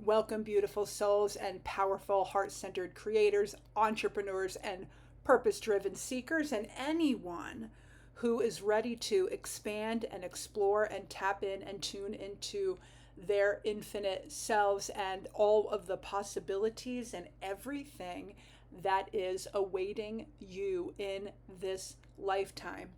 Welcome, beautiful souls and powerful heart centered creators, entrepreneurs, and purpose driven seekers, and anyone who is ready to expand and explore and tap in and tune into their infinite selves and all of the possibilities and everything that is awaiting you in this lifetime.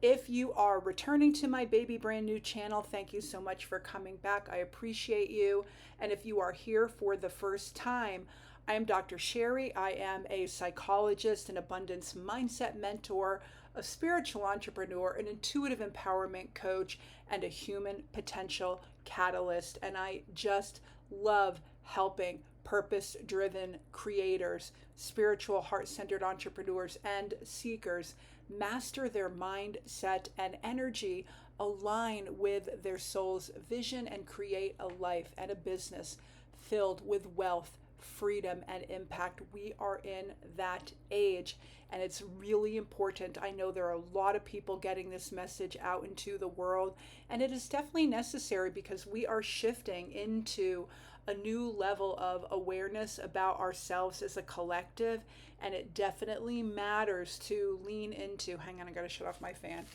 If you are returning to my baby brand new channel, thank you so much for coming back. I appreciate you. And if you are here for the first time, I am Dr. Sherry. I am a psychologist, an abundance mindset mentor, a spiritual entrepreneur, an intuitive empowerment coach, and a human potential catalyst. And I just love helping purpose driven creators, spiritual heart centered entrepreneurs, and seekers master their mindset and energy, align with their soul's vision, and create a life and a business filled with wealth, freedom, and impact. We are in that age, and it's really important. I know there are a lot of people getting this message out into the world, and it is definitely necessary because we are shifting into a new level of awareness about ourselves as a collective, and it definitely matters to lean into. Hang on, I gotta shut off my fan.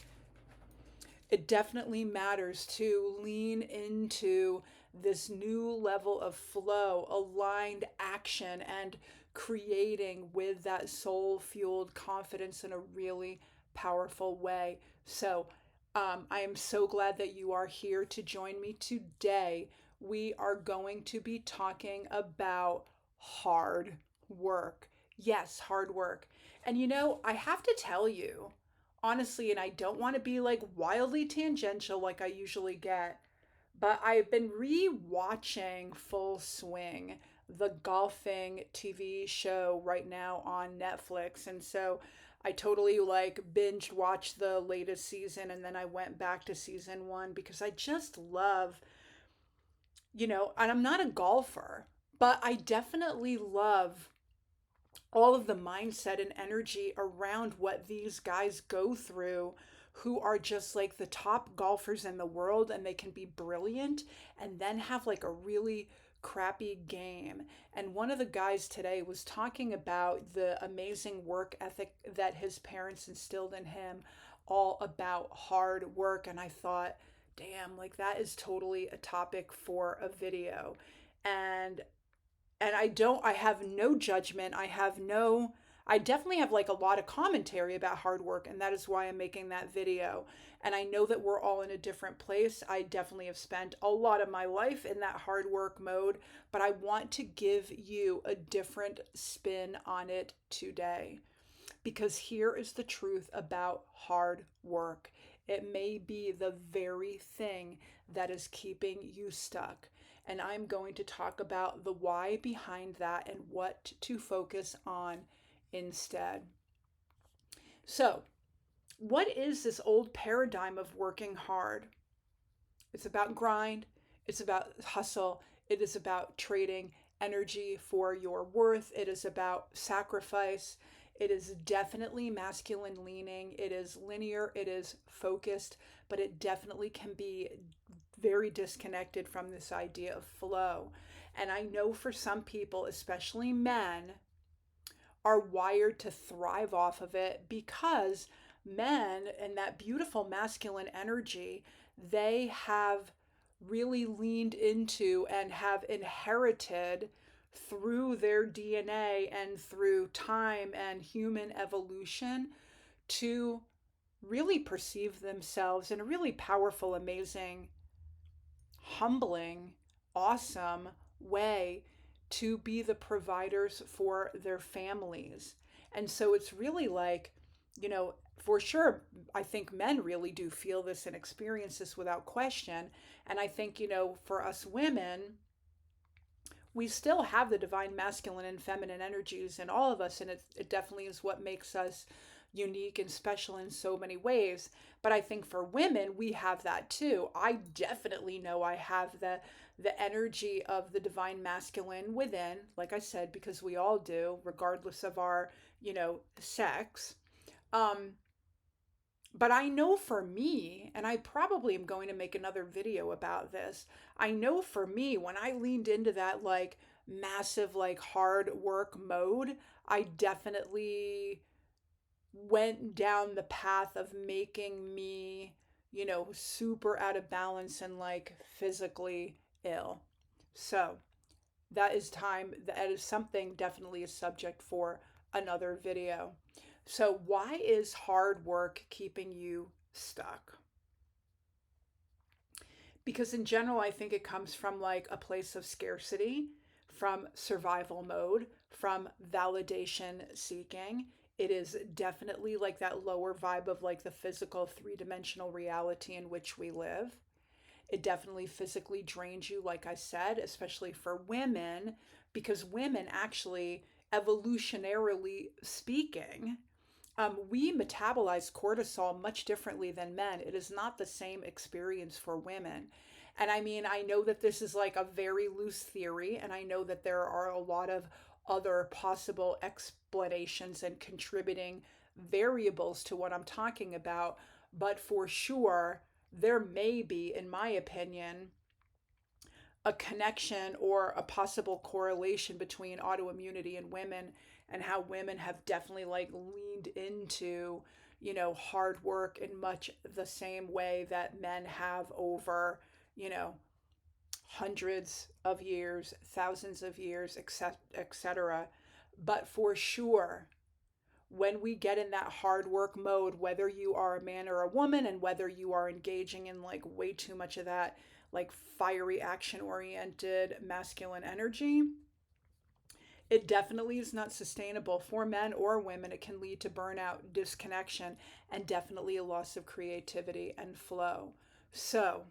It definitely matters to lean into this new level of flow, aligned action, and creating with that soul fueled confidence in a really powerful way. So, I am so glad that you are here to join me today. We are going to be talking about hard work. Yes, hard work. And I have to tell you, honestly, and I don't want to be like wildly tangential like I usually get, but I've been re-watching Full Swing, the golfing TV show right now on Netflix. And so I totally like binge watched the latest season, and then I went back to season 1 because I just love, and I'm not a golfer, but I definitely love all of the mindset and energy around what these guys go through, who are just like the top golfers in the world, and they can be brilliant and then have like a really crappy game. And one of the guys today was talking about the amazing work ethic that his parents instilled in him, all about hard work. And I thought, damn, like that is totally a topic for a video. And I have no judgment. I definitely have like a lot of commentary about hard work, and that is why I'm making that video. And I know that we're all in a different place. I definitely have spent a lot of my life in that hard work mode, but I want to give you a different spin on it today. Because here is the truth about hard work. It may be the very thing that is keeping you stuck. And I'm going to talk about the why behind that and what to focus on instead. So, what is this old paradigm of working hard? It's about grind, it's about hustle, it is about trading energy for your worth, it is about sacrifice. It is definitely masculine leaning, it is linear, it is focused, but it definitely can be very disconnected from this idea of flow. And I know for some people, especially men, are wired to thrive off of it because men and that beautiful masculine energy, they have really leaned into and have inherited through their DNA and through time and human evolution to really perceive themselves in a really powerful, amazing, humbling, awesome way to be the providers for their families. And so it's really like, for sure, I think men really do feel this and experience this without question. And I think, for us women, we still have the divine masculine and feminine energies in all of us. And it definitely is what makes us unique and special in so many ways. But I think for women, we have that too. I definitely know I have the energy of the divine masculine within, like I said, because we all do, regardless of our, sex. Um, But I know for me, and I probably am going to make another video about this. I know for me, when I leaned into that like massive, like hard work mode, I definitely went down the path of making me, super out of balance and like physically ill. So that is something, definitely a subject for another video. So, why is hard work keeping you stuck? Because in general, I think it comes from like a place of scarcity, from survival mode, from validation seeking. It is definitely like that lower vibe of like the physical three-dimensional reality in which we live. It definitely physically drains you, like I said, especially for women, because women actually, evolutionarily speaking, we metabolize cortisol much differently than men. It is not the same experience for women. And I mean, I know that this is like a very loose theory, and I know that there are a lot of other possible explanations and contributing variables to what I'm talking about. But for sure, there may be, in my opinion, a connection or a possible correlation between autoimmunity and women, and how women have definitely like leaned into, hard work in much the same way that men have over, you know, hundreds of years, thousands of years, etc. But for sure, when we get in that hard work mode, whether you are a man or a woman, and whether you are engaging in like way too much of that, like fiery, action oriented masculine energy, it definitely is not sustainable for men or women. It can lead to burnout, disconnection, and definitely a loss of creativity and flow. So,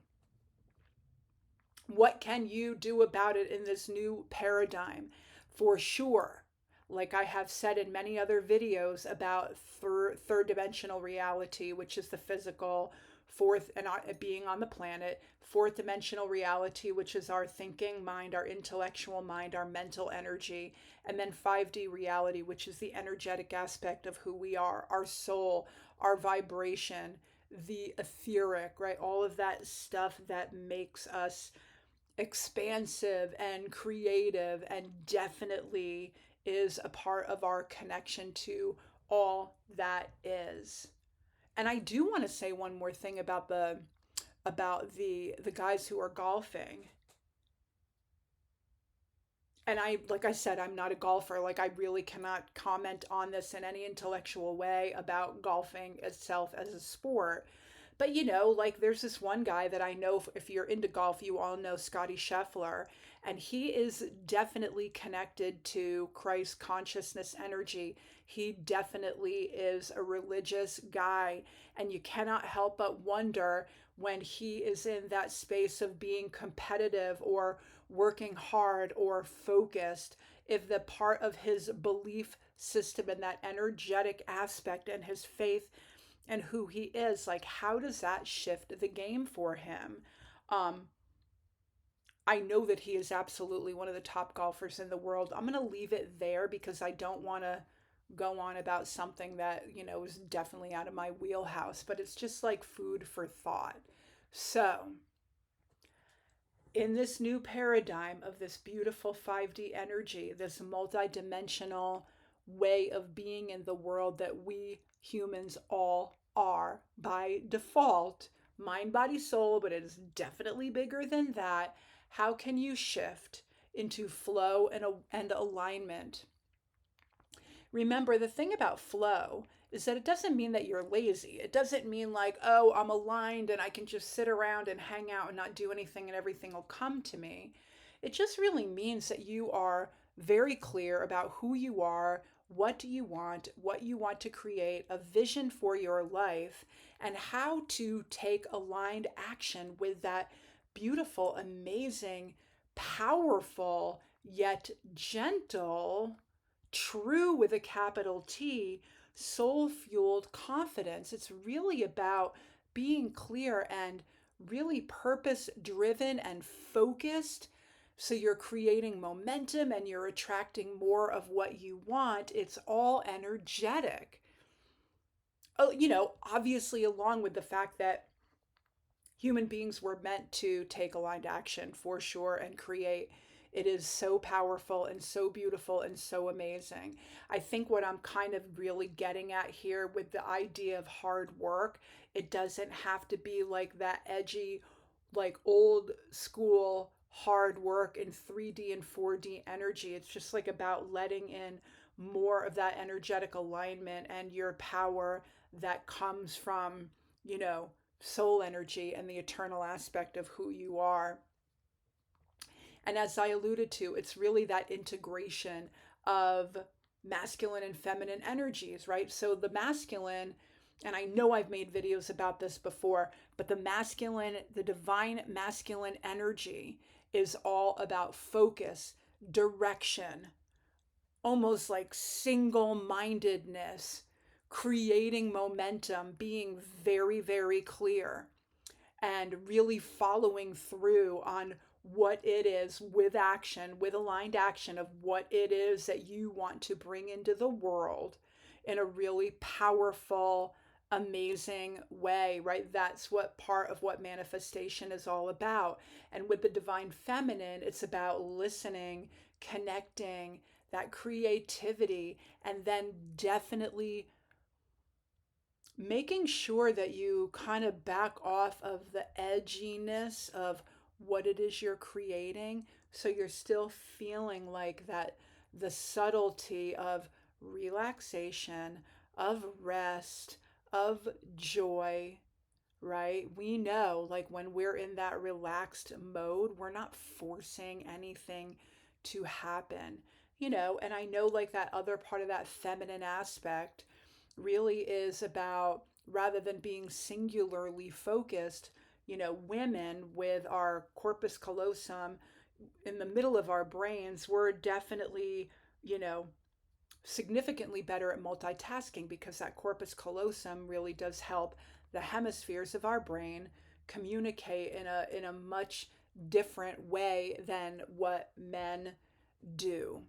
what can you do about it in this new paradigm? For sure, like I have said in many other videos about third dimensional reality, which is the physical, fourth, and being on the planet, fourth dimensional reality, which is our thinking mind, our intellectual mind, our mental energy, and then 5D reality, which is the energetic aspect of who we are, our soul, our vibration, the etheric, right? All of that stuff that makes us expansive and creative, and definitely is a part of our connection to all that is. And I do want to say one more thing about the guys who are golfing. And I, like I said, I'm not a golfer. Like, I really cannot comment on this in any intellectual way about golfing itself as a sport. But like there's this one guy that I know, if you're into golf, you all know Scotty Scheffler, and he is definitely connected to Christ consciousness energy. He definitely is a religious guy, and you cannot help but wonder, when he is in that space of being competitive or working hard or focused, if the part of his belief system and that energetic aspect and his faith and who he is, like how does that shift the game for him? um I know that he is absolutely one of the top golfers in the world. I'm going to leave it there because I don't want to go on about something that is definitely out of my wheelhouse, but it's just like food for thought. So in this new paradigm of this beautiful 5D energy, this multidimensional way of being in the world that we humans all are by default, mind, body, soul, but it is definitely bigger than that. How can you shift into flow and alignment? Remember, the thing about flow is that it doesn't mean that you're lazy. It doesn't mean like, oh, I'm aligned and I can just sit around and hang out and not do anything and everything will come to me. It just really means that you are very clear about who you are, what do you want, what you want to create, a vision for your life, and how to take aligned action with that beautiful, amazing, powerful, yet gentle, true with a capital T, soul fueled confidence. It's really about being clear and really purpose driven and focused. So you're creating momentum and you're attracting more of what you want. It's all energetic. obviously along with the fact that human beings were meant to take aligned action for sure and create. It is so powerful and so beautiful and so amazing. I think what I'm kind of really getting at here with the idea of hard work, it doesn't have to be like that edgy, like old school hard work in 3D and 4D energy. It's just like about letting in more of that energetic alignment and your power that comes from, you know, soul energy and the eternal aspect of who you are. And as I alluded to, it's really that integration of masculine and feminine energies, right? So the masculine, and I know I've made videos about this before, but the masculine, the divine masculine energy is all about focus, direction, almost like single mindedness, creating momentum, being very, very clear, and really following through on what it is with action, with aligned action of what it is that you want to bring into the world in a really powerful, amazing way, right? That's what part of what manifestation is all about. And with the divine feminine, it's about listening, connecting, that creativity, and then definitely making sure that you kind of back off of the edginess of what it is you're creating, so you're still feeling like that, the subtlety of relaxation, of rest, of joy, right? We know like when we're in that relaxed mode, we're not forcing anything to happen, and I know like that other part of that feminine aspect really is about, rather than being singularly focused, women with our corpus callosum in the middle of our brains, we're definitely, you know, significantly better at multitasking because that corpus callosum really does help the hemispheres of our brain communicate in a much different way than what men do.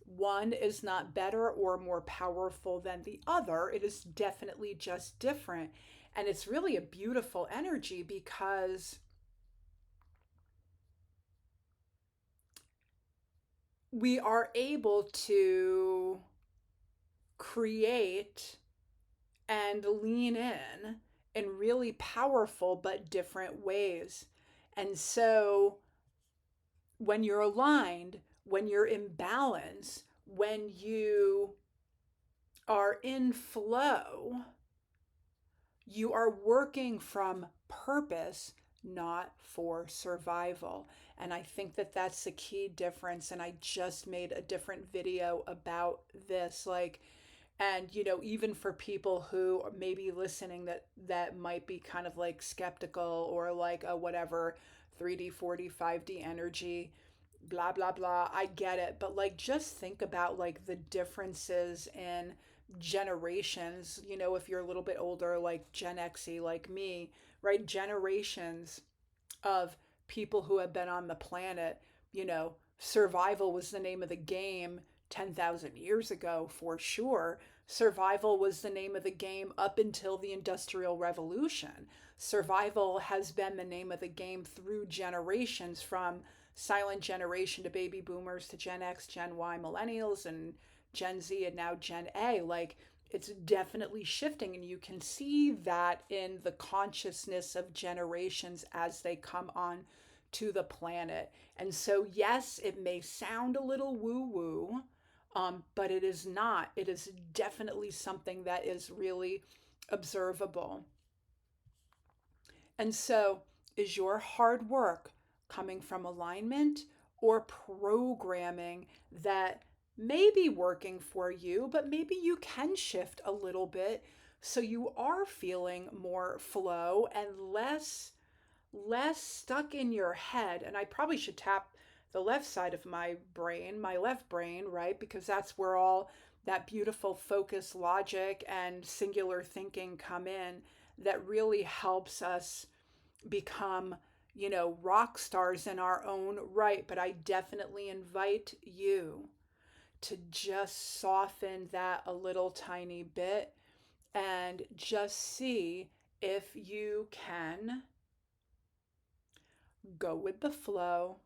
One is not better or more powerful than the other. It is definitely just different. And it's really a beautiful energy because we are able to create and lean in really powerful but different ways. And so when you're aligned, when you're in balance, when you are in flow, you are working from purpose, not for survival. And I think that that's the key difference. And I just made a different video about this. Like, and even for people who may be listening that might be kind of like skeptical or like a whatever 3D 4D 5D energy, blah blah blah, I get it, but like just think about like the differences in generations, if you're a little bit older, like Gen Xy like me, right? Generations of people who have been on the planet, survival was the name of the game 10,000 years ago for sure. Survival was the name of the game up until the Industrial Revolution. Survival has been the name of the game through generations, from silent generation to baby boomers to Gen X, Gen Y, millennials, and Gen Z, and now Gen A. Like, it's definitely shifting, and you can see that in the consciousness of generations as they come on to the planet. And so, yes, it may sound a little woo woo, but it is not. It is definitely something that is really observable. And so, is your hard work coming from alignment or programming that may be working for you, but maybe you can shift a little bit so you are feeling more flow and less stuck in your head? And I probably should tap the left side of my brain, my left brain, right? Because that's where all that beautiful focus, logic, and singular thinking come in, that really helps us become, rock stars in our own right. But I definitely invite you to just soften that a little tiny bit and just see if you can go with the flow,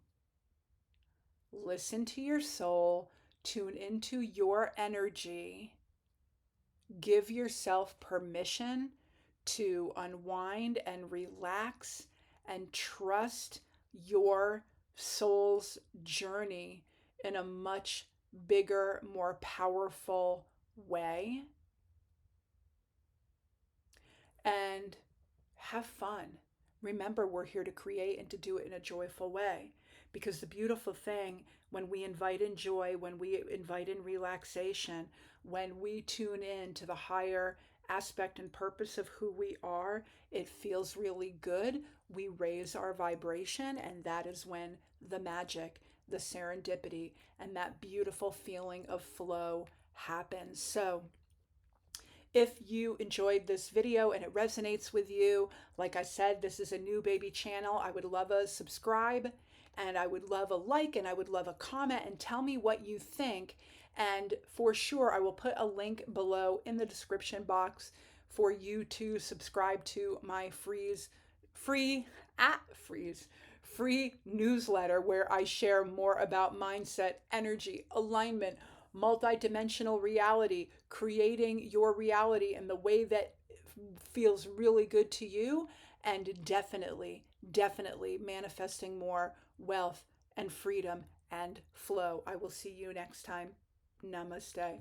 listen to your soul, tune into your energy, give yourself permission to unwind and relax and trust your soul's journey in a much bigger, more powerful way. And have fun. Remember, we're here to create and to do it in a joyful way. Because the beautiful thing, when we invite in joy, when we invite in relaxation, when we tune in to the higher aspect and purpose of who we are, it feels really good. We raise our vibration, and that is when the magic, the serendipity, and that beautiful feeling of flow happens. So, if you enjoyed this video and it resonates with you, like I said, this is a new baby channel. I would love a subscribe, and I would love a like, and I would love a comment, and tell me what you think. And for sure, I will put a link below in the description box for you to subscribe to my free newsletter, where I share more about mindset, energy, alignment, multidimensional reality, creating your reality in the way that feels really good to you, and definitely manifesting more wealth and freedom and flow. I will see you next time. Namaste.